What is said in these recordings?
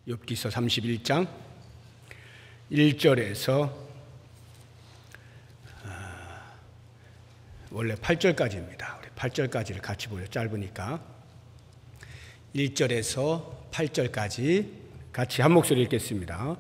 욥기서 31장 1절에서 원래 8절까지입니다. 우리 8절까지를 같이 보여 짧으니까 1절에서 8절까지 같이 한 목소리 읽겠습니다.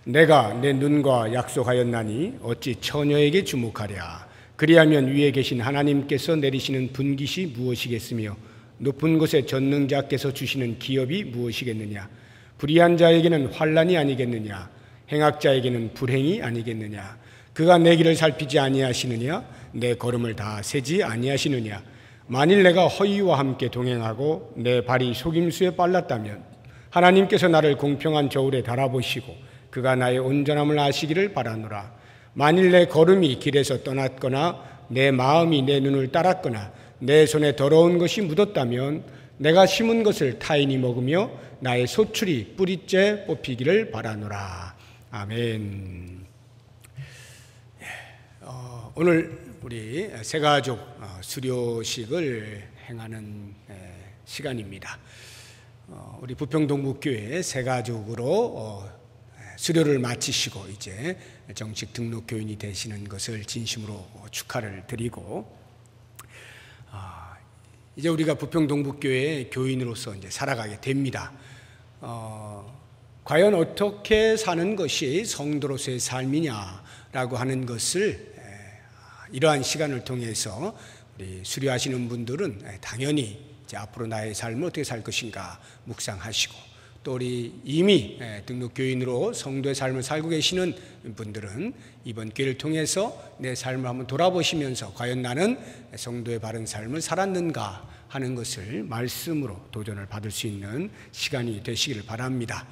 내가 내 눈과 약속하였나니 어찌 처녀에게 주목하랴. 그리하면 위에 계신 하나님께서 내리시는 분깃이 무엇이겠으며 높은 곳에 전능자께서 주시는 기업이 무엇이겠느냐. 불의한 자에게는 환난이 아니겠느냐. 행악자에게는 불행이 아니겠느냐. 그가 내 길을 살피지 아니하시느냐. 내 걸음을 다 세지 아니하시느냐. 만일 내가 허위와 함께 동행하고 내 발이 속임수에 빨랐다면 하나님께서 나를 공평한 저울에 달아보시고 그가 나의 온전함을 아시기를 바라노라. 만일 내 걸음이 길에서 떠났거나 내 마음이 내 눈을 따랐거나 내 손에 더러운 것이 묻었다면 내가 심은 것을 타인이 먹으며 나의 소출이 뿌리째 뽑히기를 바라노라. 아멘. 오늘 우리 새가족 수료식을 행하는 시간입니다. 우리 부평동북교회 새가족으로 수료를 마치시고 이제 정식 등록 교인이 되시는 것을 진심으로 축하를 드리고, 이제 우리가 부평동북교회 교인으로서 이제 살아가게 됩니다. 과연 어떻게 사는 것이 성도로서의 삶이냐라고 하는 것을 이러한 시간을 통해서 우리 수료하시는 분들은 당연히 이제 앞으로 나의 삶을 어떻게 살 것인가 묵상하시고, 또 우리 이미 등록 교인으로 성도의 삶을 살고 계시는 분들은 이번 기회를 통해서 내 삶을 한번 돌아보시면서 과연 나는 성도의 바른 삶을 살았는가 하는 것을 말씀으로 도전을 받을 수 있는 시간이 되시기를 바랍니다.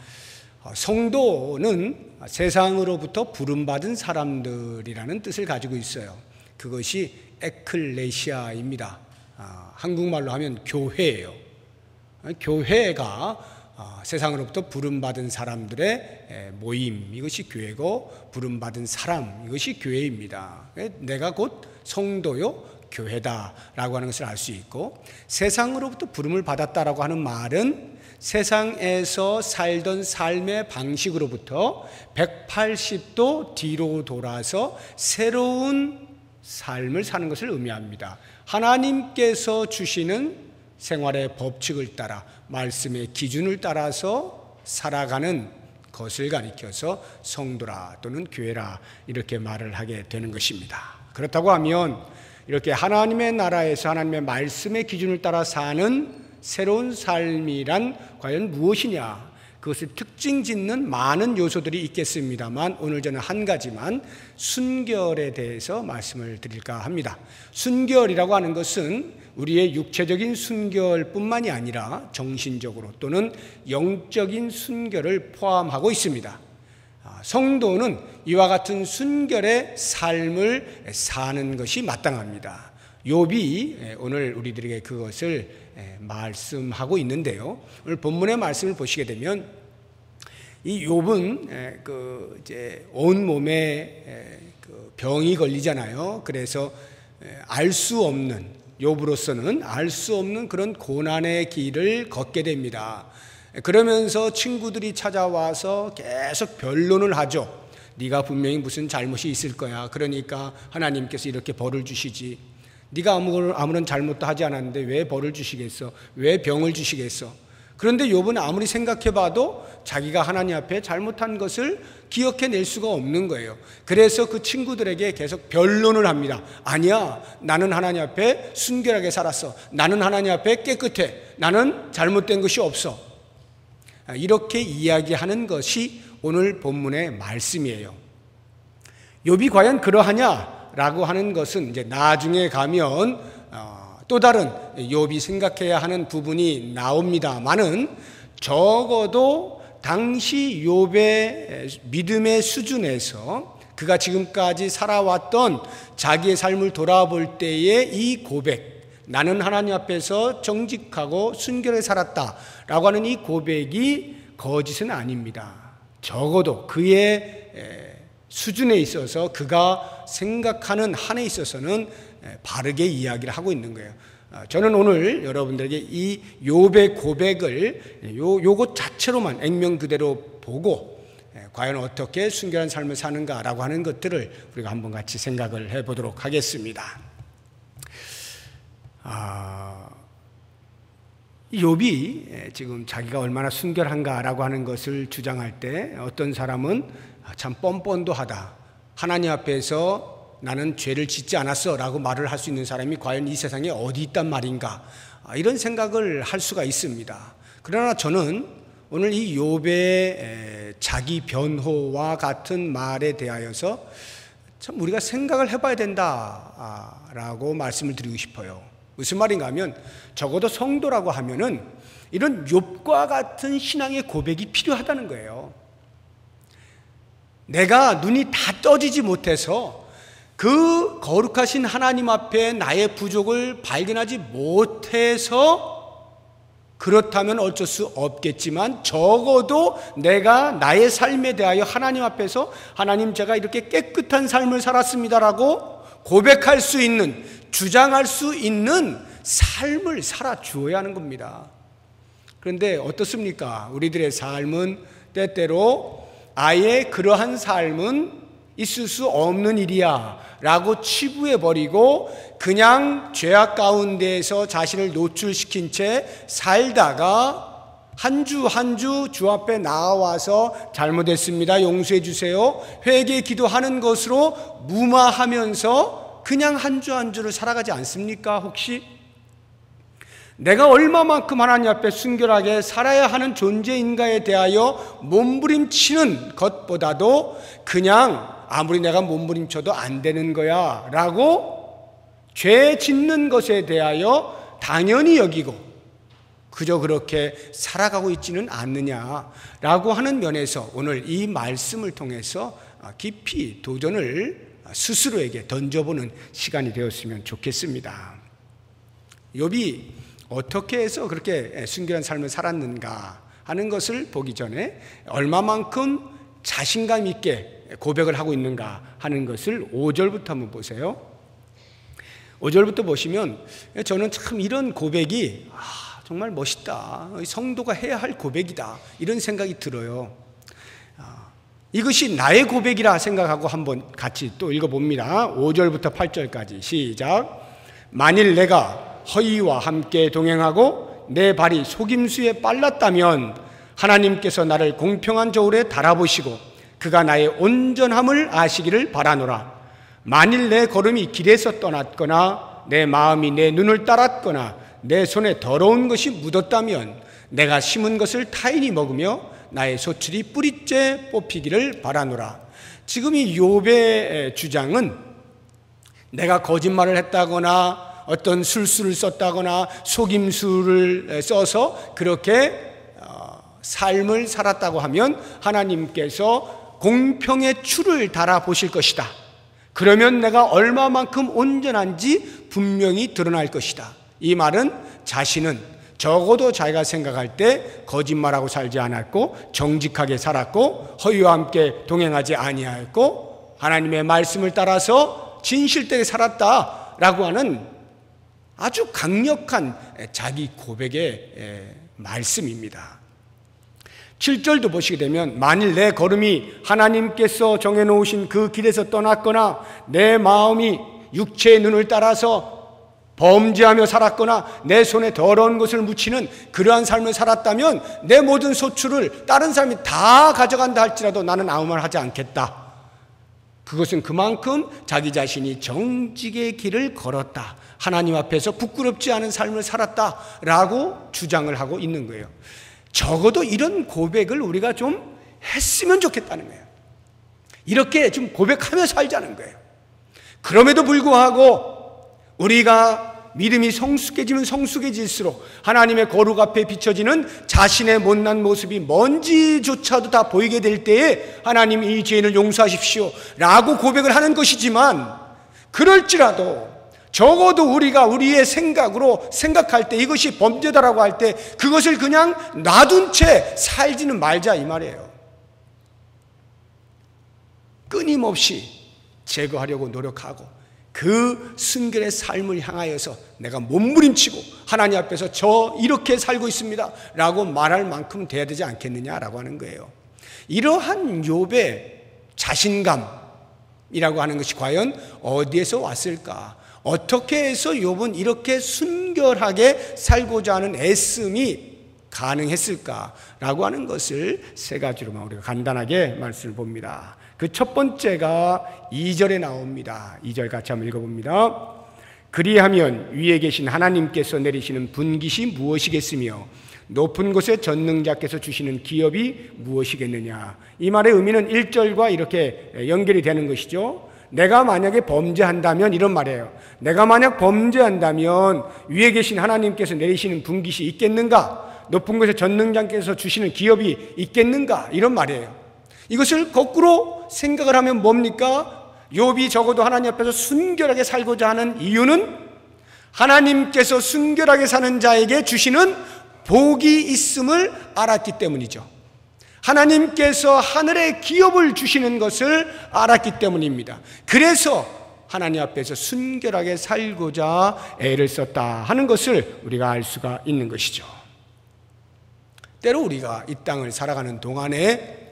성도는 세상으로부터 부름받은 사람들이라는 뜻을 가지고 있어요. 그것이 에클레시아입니다. 한국말로 하면 교회예요. 교회가 세상으로부터 부름받은 사람들의 모임, 이것이 교회고, 부름받은 사람, 이것이 교회입니다. 내가 곧 성도요 교회다라고 하는 것을 알 수 있고, 세상으로부터 부름을 받았다라고 하는 말은 세상에서 살던 삶의 방식으로부터 180도 뒤로 돌아서 새로운 삶을 사는 것을 의미합니다. 하나님께서 주시는 생활의 법칙을 따라, 말씀의 기준을 따라서 살아가는 것을 가리켜서 성도라 또는 교회라 이렇게 말을 하게 되는 것입니다. 그렇다고 하면 이렇게 하나님의 나라에서 하나님의 말씀의 기준을 따라 사는 새로운 삶이란 과연 무엇이냐, 그것을 특징 짓는 많은 요소들이 있겠습니다만 오늘 저는 한 가지만 순결에 대해서 말씀을 드릴까 합니다. 순결이라고 하는 것은 우리의 육체적인 순결뿐만이 아니라 정신적으로 또는 영적인 순결을 포함하고 있습니다. 성도는 이와 같은 순결의 삶을 사는 것이 마땅합니다. 욥이 오늘 우리들에게 그것을 말씀하고 있는데요. 오늘 본문의 말씀을 보시게 되면 이 욥은 이제 온 몸에 병이 걸리잖아요. 그래서 알 수 없는, 욥으로서는 알 수 없는 그런 고난의 길을 걷게 됩니다. 그러면서 친구들이 찾아와서 계속 변론을 하죠. 네가 분명히 무슨 잘못이 있을 거야. 그러니까 하나님께서 이렇게 벌을 주시지. 네가 아무런 잘못도 하지 않았는데 왜 벌을 주시겠어? 왜 병을 주시겠어? 그런데 욥은 아무리 생각해봐도 자기가 하나님 앞에 잘못한 것을 기억해낼 수가 없는 거예요. 그래서 그 친구들에게 계속 변론을 합니다. 아니야, 나는 하나님 앞에 순결하게 살았어. 나는 하나님 앞에 깨끗해. 나는 잘못된 것이 없어. 이렇게 이야기하는 것이 오늘 본문의 말씀이에요. 욥이 과연 그러하냐라고 하는 것은 이제 나중에 가면 또 다른 욥이 생각해야 하는 부분이 나옵니다만은, 적어도 당시 욥의 믿음의 수준에서 그가 지금까지 살아왔던 자기의 삶을 돌아볼 때의 이 고백, 나는 하나님 앞에서 정직하고 순결하게 살았다라고 하는 이 고백이 거짓은 아닙니다. 적어도 그의 수준에 있어서, 그가 생각하는 한에 있어서는 바르게 이야기를 하고 있는 거예요. 저는 오늘 여러분들에게 이 욥의 고백을 요것 자체로만 액면 그대로 보고 과연 어떻게 순결한 삶을 사는가라고 하는 것들을 우리가 한번 같이 생각을 해보도록 하겠습니다. 욥이 지금 자기가 얼마나 순결한가라고 하는 것을 주장할 때 어떤 사람은 참 뻔뻔도 하다, 하나님 앞에서 나는 죄를 짓지 않았어 라고 말을 할 수 있는 사람이 과연 이 세상에 어디 있단 말인가, 이런 생각을 할 수가 있습니다. 그러나 저는 오늘 이 욥의 자기 변호와 같은 말에 대하여서 참 우리가 생각을 해봐야 된다라고 말씀을 드리고 싶어요. 무슨 말인가 하면 적어도 성도라고 하면은 이런 욥과 같은 신앙의 고백이 필요하다는 거예요. 내가 눈이 다 떠지지 못해서 그 거룩하신 하나님 앞에 나의 부족을 발견하지 못해서 그렇다면 어쩔 수 없겠지만 적어도 내가 나의 삶에 대하여 하나님 앞에서 하나님 제가 이렇게 깨끗한 삶을 살았습니다라고 고백할 수 있는, 주장할 수 있는 삶을 살아주어야 하는 겁니다. 그런데 어떻습니까? 우리들의 삶은 때때로 아예 그러한 삶은 있을 수 없는 일이야 라고 치부해버리고 그냥 죄악 가운데에서 자신을 노출시킨 채 살다가 한 주 한 주 주 앞에 나와서 잘못했습니다, 용서해 주세요, 회개 기도하는 것으로 무마하면서 그냥 한 주 한 주를 살아가지 않습니까? 혹시 내가 얼마만큼 하나님 앞에 순결하게 살아야 하는 존재인가에 대하여 몸부림치는 것보다도 그냥 아무리 내가 몸부림쳐도 안 되는 거야 라고 죄 짓는 것에 대하여 당연히 여기고 그저 그렇게 살아가고 있지는 않느냐라고 하는 면에서 오늘 이 말씀을 통해서 깊이 도전을 스스로에게 던져보는 시간이 되었으면 좋겠습니다. 욥이 어떻게 해서 그렇게 순결한 삶을 살았는가 하는 것을 보기 전에 얼마만큼 자신감 있게 고백을 하고 있는가 하는 것을 5절부터 한번 보세요. 5절부터 보시면 저는 참 이런 고백이 정말 멋있다, 성도가 해야 할 고백이다, 이런 생각이 들어요. 이것이 나의 고백이라 생각하고 한번 같이 또 읽어봅니다. 5절부터 8절까지 시작. 만일 내가 허위와 함께 동행하고 내 발이 속임수에 빨랐다면 하나님께서 나를 공평한 저울에 달아보시고 그가 나의 온전함을 아시기를 바라노라. 만일 내 걸음이 길에서 떠났거나 내 마음이 내 눈을 따랐거나 내 손에 더러운 것이 묻었다면 내가 심은 것을 타인이 먹으며 나의 소출이 뿌리째 뽑히기를 바라노라. 지금 이 욥의 주장은 내가 거짓말을 했다거나 어떤 술수를 썼다거나 속임수를 써서 그렇게 삶을 살았다고 하면 하나님께서 공평의 추를 달아보실 것이다. 그러면 내가 얼마만큼 온전한지 분명히 드러날 것이다. 이 말은 자신은 적어도 자기가 생각할 때 거짓말하고 살지 않았고 정직하게 살았고 허위와 함께 동행하지 아니하였고 하나님의 말씀을 따라서 진실되게 살았다라고 하는 아주 강력한 자기 고백의 말씀입니다. 7절도 보시게 되면 만일 내 걸음이 하나님께서 정해놓으신 그 길에서 떠났거나 내 마음이 육체의 눈을 따라서 범죄하며 살았거나 내 손에 더러운 것을 묻히는 그러한 삶을 살았다면 내 모든 소출을 다른 사람이 다 가져간다 할지라도 나는 아무 말 하지 않겠다. 그것은 그만큼 자기 자신이 정직의 길을 걸었다, 하나님 앞에서 부끄럽지 않은 삶을 살았다라고 주장을 하고 있는 거예요. 적어도 이런 고백을 우리가 좀 했으면 좋겠다는 거예요. 이렇게 좀 고백하며 살자는 거예요. 그럼에도 불구하고 우리가 믿음이 성숙해지면 성숙해질수록 하나님의 거룩 앞에 비춰지는 자신의 못난 모습이 뭔지조차도 다 보이게 될 때에 하나님 이 죄인을 용서하십시오 라고 고백을 하는 것이지만, 그럴지라도 적어도 우리가 우리의 생각으로 생각할 때 이것이 범죄다라고 할 때 그것을 그냥 놔둔 채 살지는 말자 이 말이에요. 끊임없이 제거하려고 노력하고 그 순결의 삶을 향하여서 내가 몸부림치고 하나님 앞에서 저 이렇게 살고 있습니다 라고 말할 만큼 돼야 되지 않겠느냐라고 하는 거예요. 이러한 욥의 자신감이라고 하는 것이 과연 어디에서 왔을까? 어떻게 해서 욥은 이렇게 순결하게 살고자 하는 애씀이 가능했을까라고 하는 것을 세 가지로만 우리가 간단하게 말씀을 봅니다. 그 첫 번째가 2절에 나옵니다. 2절 같이 한번 읽어봅니다. 그리하면 위에 계신 하나님께서 내리시는 분깃이 무엇이겠으며 높은 곳에 전능자께서 주시는 기업이 무엇이겠느냐. 이 말의 의미는 1절과 이렇게 연결이 되는 것이죠. 내가 만약에 범죄한다면 이런 말이에요. 내가 만약 범죄한다면 위에 계신 하나님께서 내리시는 분깃이 있겠는가? 높은 곳에 전능자께서 주시는 기업이 있겠는가? 이런 말이에요. 이것을 거꾸로 생각을 하면 뭡니까? 욥이 적어도 하나님 앞에서 순결하게 살고자 하는 이유는 하나님께서 순결하게 사는 자에게 주시는 복이 있음을 알았기 때문이죠. 하나님께서 하늘의 기업을 주시는 것을 알았기 때문입니다. 그래서 하나님 앞에서 순결하게 살고자 애를 썼다 하는 것을 우리가 알 수가 있는 것이죠. 때로 우리가 이 땅을 살아가는 동안에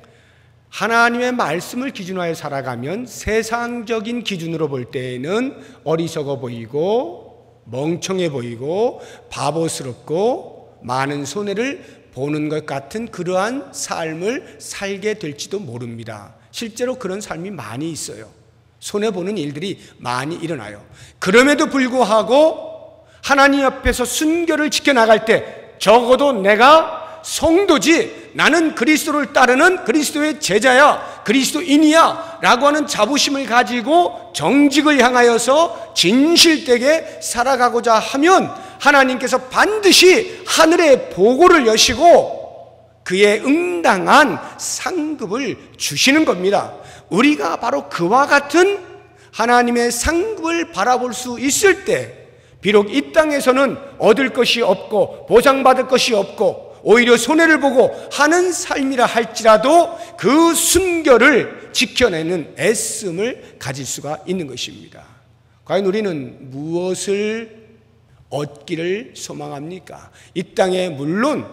하나님의 말씀을 기준하여 살아가면 세상적인 기준으로 볼 때에는 어리석어 보이고 멍청해 보이고 바보스럽고 많은 손해를 보는 것 같은 그러한 삶을 살게 될지도 모릅니다. 실제로 그런 삶이 많이 있어요. 손해보는 일들이 많이 일어나요. 그럼에도 불구하고 하나님 앞에서 순결을 지켜나갈 때 적어도 내가 성도지, 나는 그리스도를 따르는 그리스도의 제자야, 그리스도인이야 라고 하는 자부심을 가지고 정직을 향하여서 진실되게 살아가고자 하면 하나님께서 반드시 하늘의 보고를 여시고 그에 응당한 상급을 주시는 겁니다. 우리가 바로 그와 같은 하나님의 상급을 바라볼 수 있을 때 비록 이 땅에서는 얻을 것이 없고 보상받을 것이 없고 오히려 손해를 보고 하는 삶이라 할지라도 그 순결을 지켜내는 애씀을 가질 수가 있는 것입니다. 과연 우리는 무엇을 얻기를 소망합니까? 이 땅에 물론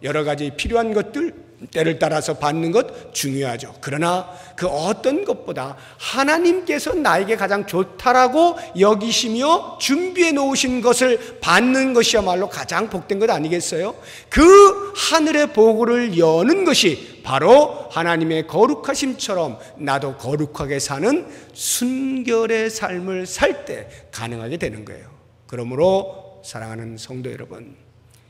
여러 가지 필요한 것들 때를 따라서 받는 것 중요하죠. 그러나 그 어떤 것보다 하나님께서 나에게 가장 좋다라고 여기시며 준비해 놓으신 것을 받는 것이야말로 가장 복된 것 아니겠어요? 그 하늘의 보고를 여는 것이 바로 하나님의 거룩하심처럼 나도 거룩하게 사는 순결의 삶을 살 때 가능하게 되는 거예요. 그러므로 사랑하는 성도 여러분,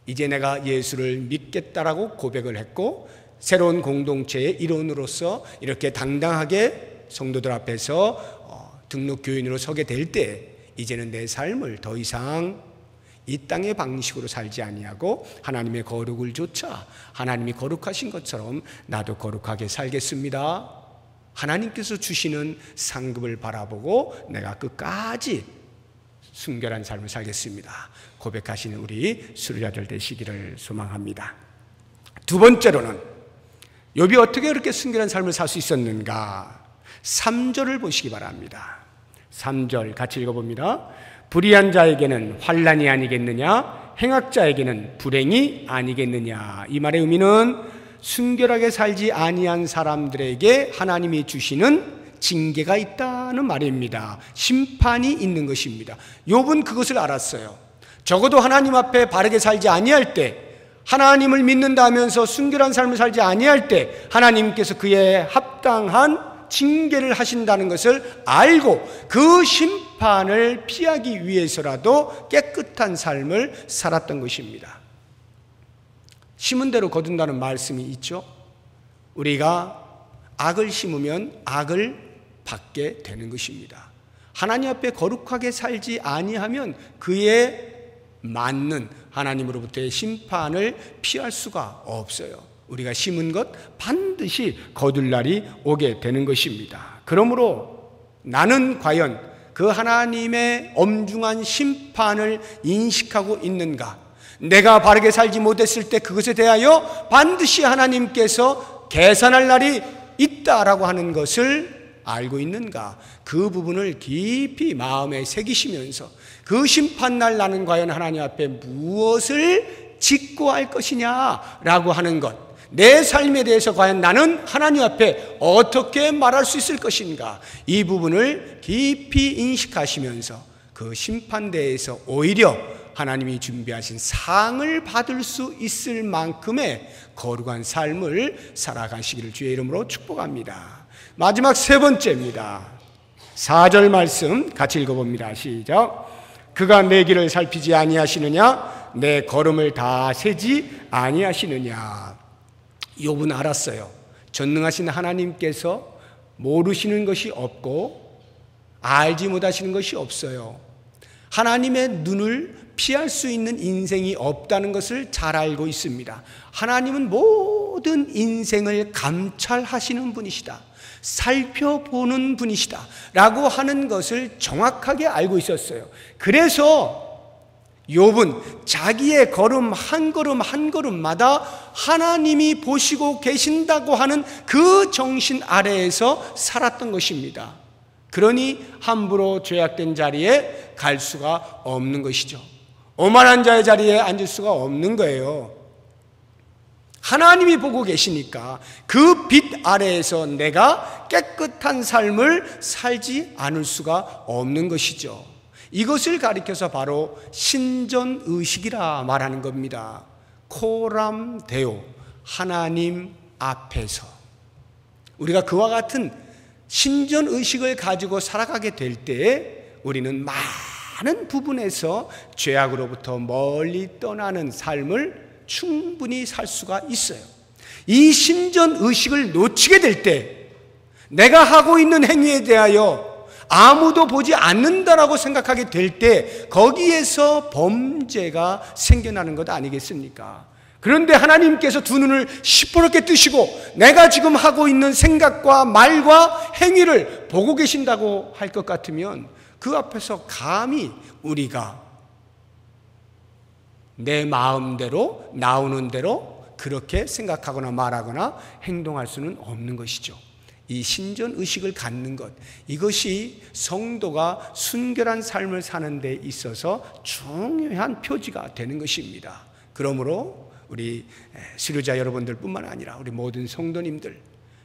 이제 내가 예수를 믿겠다라고 고백을 했고 새로운 공동체의 일원으로서 이렇게 당당하게 성도들 앞에서 등록 교인으로 서게 될 때 이제는 내 삶을 더 이상 이 땅의 방식으로 살지 아니하고 하나님의 거룩을 조차 하나님이 거룩하신 것처럼 나도 거룩하게 살겠습니다. 하나님께서 주시는 상급을 바라보고 내가 끝까지 순결한 삶을 살겠습니다. 고백하시는 우리 수료자들 되시기를 소망합니다. 두 번째로는 욥이 어떻게 그렇게 순결한 삶을 살 수 있었는가? 3절을 보시기 바랍니다. 3절 같이 읽어봅니다. 불의한 자에게는 환난이 아니겠느냐? 행악자에게는 불행이 아니겠느냐? 이 말의 의미는 순결하게 살지 아니한 사람들에게 하나님이 주시는 징계가 있다는 말입니다. 심판이 있는 것입니다. 욥은 그것을 알았어요. 적어도 하나님 앞에 바르게 살지 아니할 때, 하나님을 믿는다 하면서 순결한 삶을 살지 아니할 때 하나님께서 그에 합당한 징계를 하신다는 것을 알고 그 심판을 피하기 위해서라도 깨끗한 삶을 살았던 것입니다. 심은 대로 거둔다는 말씀이 있죠. 우리가 악을 심으면 악을 받게 되는 것입니다. 하나님 앞에 거룩하게 살지 아니하면 그에 맞는 하나님으로부터의 심판을 피할 수가 없어요. 우리가 심은 것 반드시 거둘 날이 오게 되는 것입니다. 그러므로 나는 과연 그 하나님의 엄중한 심판을 인식하고 있는가? 내가 바르게 살지 못했을 때 그것에 대하여 반드시 하나님께서 계산할 날이 있다라고 하는 것을 알고 있는가? 그 부분을 깊이 마음에 새기시면서 그 심판날 나는 과연 하나님 앞에 무엇을 짓고 할 것이냐라고 하는 것, 내 삶에 대해서 과연 나는 하나님 앞에 어떻게 말할 수 있을 것인가, 이 부분을 깊이 인식하시면서 그 심판대에서 오히려 하나님이 준비하신 상을 받을 수 있을 만큼의 거룩한 삶을 살아가시기를 주의 이름으로 축복합니다. 마지막 세 번째입니다. 4절 말씀 같이 읽어봅니다. 시작. 그가 내 길을 살피지 아니하시느냐? 내 걸음을 다 세지 아니하시느냐? 욥은 알았어요. 전능하신 하나님께서 모르시는 것이 없고 알지 못하시는 것이 없어요. 하나님의 눈을 피할 수 있는 인생이 없다는 것을 잘 알고 있습니다. 하나님은 모든 인생을 감찰하시는 분이시다, 살펴보는 분이시다 라고 하는 것을 정확하게 알고 있었어요. 그래서 욥은 자기의 걸음 한 걸음 한 걸음마다 하나님이 보시고 계신다고 하는 그 정신 아래에서 살았던 것입니다. 그러니 함부로 죄악된 자리에 갈 수가 없는 것이죠. 오만한 자의 자리에 앉을 수가 없는 거예요. 하나님이 보고 계시니까 그 빛 아래에서 내가 깨끗한 삶을 살지 않을 수가 없는 것이죠. 이것을 가리켜서 바로 신전의식이라 말하는 겁니다. 코람 데오, 하나님 앞에서 우리가 그와 같은 신전의식을 가지고 살아가게 될 때에 우리는 많은 부분에서 죄악으로부터 멀리 떠나는 삶을 충분히 살 수가 있어요. 이 신전의식을 놓치게 될 때 내가 하고 있는 행위에 대하여 아무도 보지 않는다라고 생각하게 될 때 거기에서 범죄가 생겨나는 것 아니겠습니까? 그런데 하나님께서 두 눈을 시퍼렇게 뜨시고 내가 지금 하고 있는 생각과 말과 행위를 보고 계신다고 할 것 같으면 그 앞에서 감히 우리가 내 마음대로 나오는 대로 그렇게 생각하거나 말하거나 행동할 수는 없는 것이죠. 이 신전의식을 갖는 것, 이것이 성도가 순결한 삶을 사는 데 있어서 중요한 표지가 되는 것입니다. 그러므로 우리 수료자 여러분들 뿐만 아니라 우리 모든 성도님들,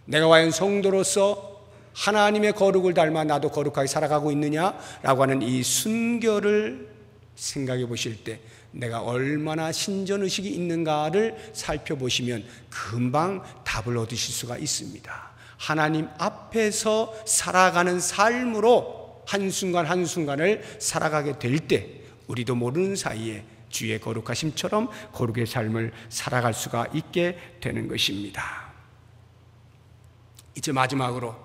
내가 과연 성도로서 하나님의 거룩을 닮아 나도 거룩하게 살아가고 있느냐라고 하는 이 순결을 생각해 보실 때 내가 얼마나 신전의식이 있는가를 살펴보시면 금방 답을 얻으실 수가 있습니다. 하나님 앞에서 살아가는 삶으로 한순간 한순간을 살아가게 될 때 우리도 모르는 사이에 주의 거룩하심처럼 거룩의 삶을 살아갈 수가 있게 되는 것입니다. 이제 마지막으로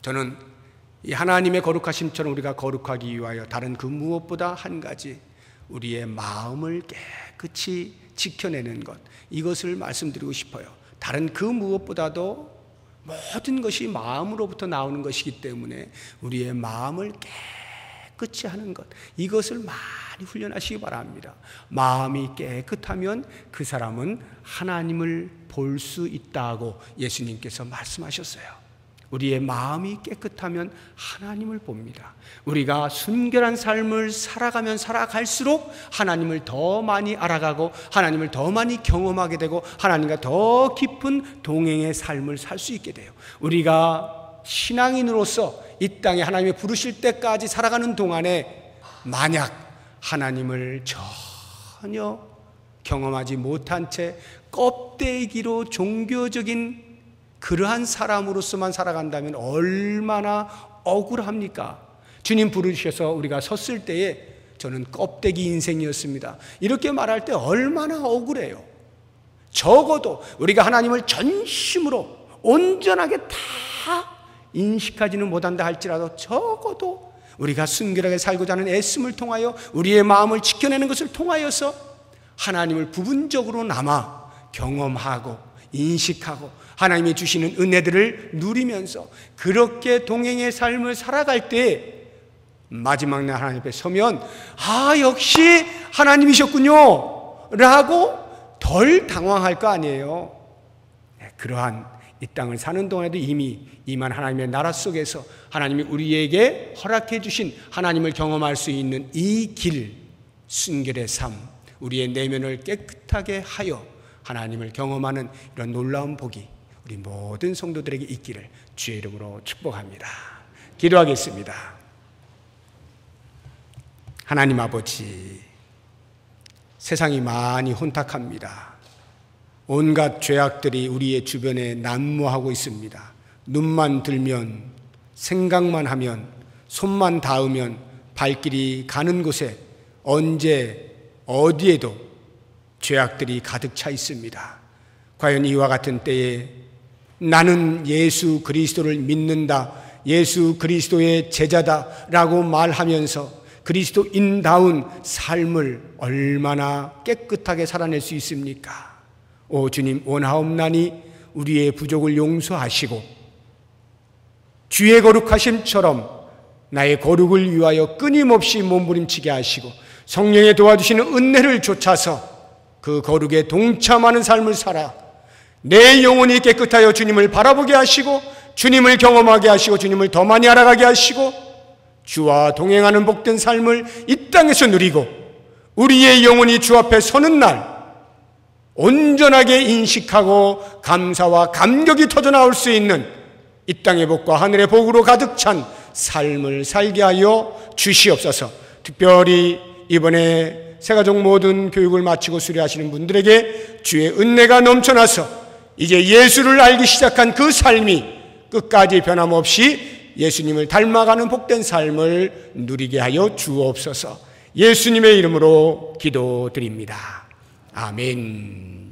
저는 이 하나님의 거룩하심처럼 우리가 거룩하기 위하여 다른 그 무엇보다 한 가지, 우리의 마음을 깨끗이 지켜내는 것, 이것을 말씀드리고 싶어요. 다른 그 무엇보다도 모든 것이 마음으로부터 나오는 것이기 때문에 우리의 마음을 깨끗이 하는 것, 이것을 많이 훈련하시기 바랍니다. 마음이 깨끗하면 그 사람은 하나님을 볼 수 있다고 예수님께서 말씀하셨어요. 우리의 마음이 깨끗하면 하나님을 봅니다. 우리가 순결한 삶을 살아가면 살아갈수록 하나님을 더 많이 알아가고 하나님을 더 많이 경험하게 되고 하나님과 더 깊은 동행의 삶을 살 수 있게 돼요. 우리가 신앙인으로서 이 땅에 하나님이 부르실 때까지 살아가는 동안에 만약 하나님을 전혀 경험하지 못한 채 껍데기로 종교적인 그러한 사람으로서만 살아간다면 얼마나 억울합니까? 주님 부르셔서 우리가 섰을 때에 저는 껍데기 인생이었습니다, 이렇게 말할 때 얼마나 억울해요. 적어도 우리가 하나님을 전심으로 온전하게 다 인식하지는 못한다 할지라도 적어도 우리가 순결하게 살고자 하는 애씀을 통하여 우리의 마음을 지켜내는 것을 통하여서 하나님을 부분적으로나마 경험하고 인식하고 하나님이 주시는 은혜들을 누리면서 그렇게 동행의 삶을 살아갈 때 마지막 날 하나님 앞에 서면 역시 하나님이셨군요 라고 덜 당황할 거 아니에요. 그러한 이 땅을 사는 동안에도 이미 임한 하나님의 나라 속에서 하나님이 우리에게 허락해 주신 하나님을 경험할 수 있는 이 길, 순결의 삶, 우리의 내면을 깨끗하게 하여 하나님을 경험하는 이런 놀라운 복이 우리 모든 성도들에게 있기를 주의 이름으로 축복합니다. 기도하겠습니다. 하나님 아버지, 세상이 많이 혼탁합니다. 온갖 죄악들이 우리의 주변에 난무하고 있습니다. 눈만 들면, 생각만 하면, 손만 닿으면 발길이 가는 곳에 언제 어디에도 죄악들이 가득 차 있습니다. 과연 이와 같은 때에 나는 예수 그리스도를 믿는다, 예수 그리스도의 제자다라고 말하면서 그리스도인다운 삶을 얼마나 깨끗하게 살아낼 수 있습니까? 오 주님, 원하옵나니 우리의 부족을 용서하시고 주의 거룩하심처럼 나의 거룩을 위하여 끊임없이 몸부림치게 하시고 성령의 도와주시는 은혜를 좇아서 그 거룩에 동참하는 삶을 살아 내 영혼이 깨끗하여 주님을 바라보게 하시고 주님을 경험하게 하시고 주님을 더 많이 알아가게 하시고 주와 동행하는 복된 삶을 이 땅에서 누리고 우리의 영혼이 주 앞에 서는 날 온전하게 인식하고 감사와 감격이 터져나올 수 있는 이 땅의 복과 하늘의 복으로 가득 찬 삶을 살게 하여 주시옵소서. 특별히 이번에 새가족 모든 교육을 마치고 수료하시는 분들에게 주의 은혜가 넘쳐나서 이제 예수를 알기 시작한 그 삶이 끝까지 변함없이 예수님을 닮아가는 복된 삶을 누리게 하여 주옵소서. 예수님의 이름으로 기도드립니다. 아멘.